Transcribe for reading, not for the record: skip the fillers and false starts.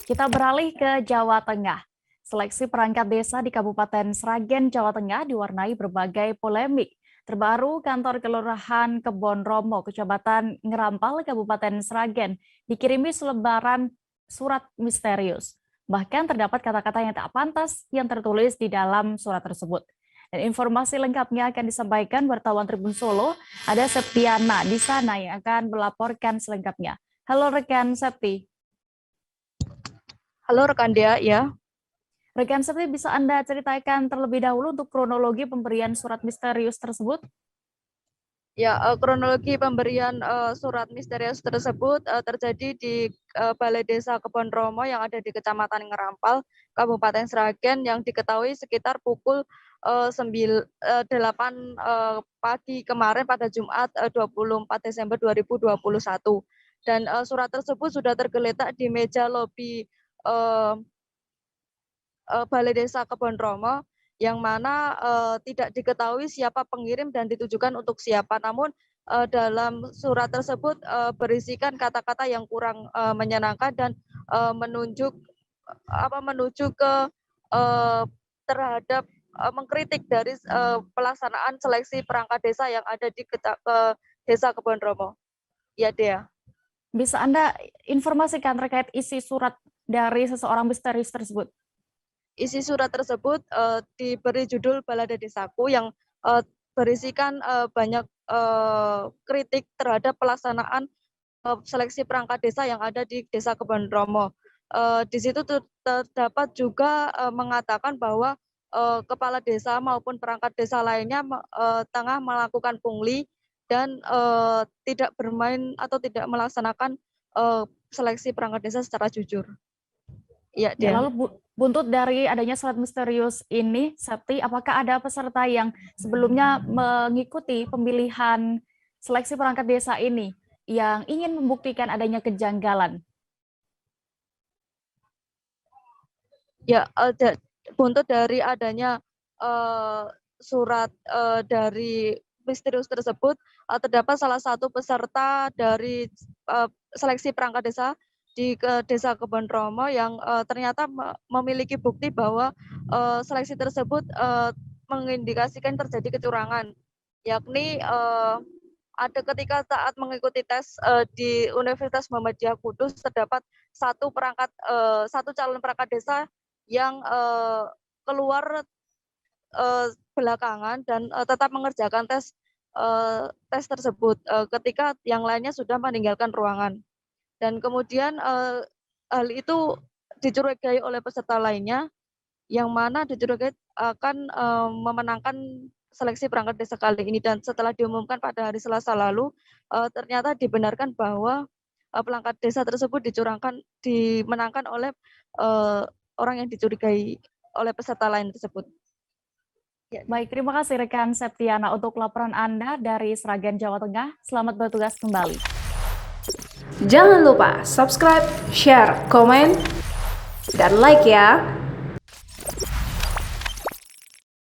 Kita beralih ke Jawa Tengah. Seleksi perangkat desa di Kabupaten Sragen, Jawa Tengah diwarnai berbagai polemik. Terbaru, kantor Kelurahan Kebon Romo, Kecamatan Ngerampal, Kabupaten Sragen, dikirimi selebaran surat misterius. Bahkan terdapat kata-kata yang tak pantas yang tertulis di dalam surat tersebut. Dan informasi lengkapnya akan disampaikan wartawan Tribun Solo. Ada Septiana di sana yang akan melaporkan selengkapnya. Halo rekan Septi. Halo rekan Dea, ya. Rekan Septi, bisa Anda ceritakan terlebih dahulu untuk kronologi pemberian surat misterius tersebut? Ya, kronologi pemberian surat misterius tersebut terjadi di Balai Desa Kebon Romo yang ada di Kecamatan Ngerampal, Kabupaten Sragen, yang diketahui sekitar pukul 8 pagi kemarin pada Jumat 24 Desember 2021. Dan surat tersebut sudah tergeletak di meja lobi Balai Desa Kebon Romo, yang mana tidak diketahui siapa pengirim dan ditujukan untuk siapa. Namun dalam surat tersebut berisikan kata-kata yang kurang menyenangkan dan menuju ke terhadap mengkritik dari pelaksanaan seleksi perangkat desa yang ada di Desa Kebon Romo. Ya, Dea. Bisa Anda informasikan terkait isi surat dari seseorang misterius tersebut? Isi surat tersebut diberi judul Balada Desaku, yang berisikan banyak kritik terhadap pelaksanaan seleksi perangkat desa yang ada di Desa Kebon Romo. Di situ terdapat juga mengatakan bahwa kepala desa maupun perangkat desa lainnya tengah melakukan pungli dan tidak bermain atau tidak melaksanakan seleksi perangkat desa secara jujur. Ya, lalu buntut dari adanya surat misterius ini, Septi, apakah ada peserta yang sebelumnya mengikuti pemilihan seleksi perangkat desa ini yang ingin membuktikan adanya kejanggalan? Ya, buntut dari adanya surat dari misterius tersebut, terdapat salah satu peserta dari seleksi perangkat desa di Desa Kebon Romo yang ternyata memiliki bukti bahwa seleksi tersebut mengindikasikan terjadi kecurangan, yakni ada ketika saat mengikuti tes di Universitas Muhammadiyah Kudus, terdapat satu calon perangkat desa yang keluar belakangan dan tetap mengerjakan tes tersebut ketika yang lainnya sudah meninggalkan ruangan. Dan kemudian hal itu dicurigai oleh peserta lainnya, yang mana dicurigai akan memenangkan seleksi perangkat desa kali ini. Dan setelah diumumkan pada hari Selasa lalu, ternyata dibenarkan bahwa perangkat desa tersebut dimenangkan oleh orang yang dicurigai oleh peserta lain tersebut. Ya. Baik, terima kasih rekan Septiana untuk laporan Anda dari Sragen, Jawa Tengah. Selamat bertugas kembali. Jangan lupa subscribe, share, komen, dan like ya.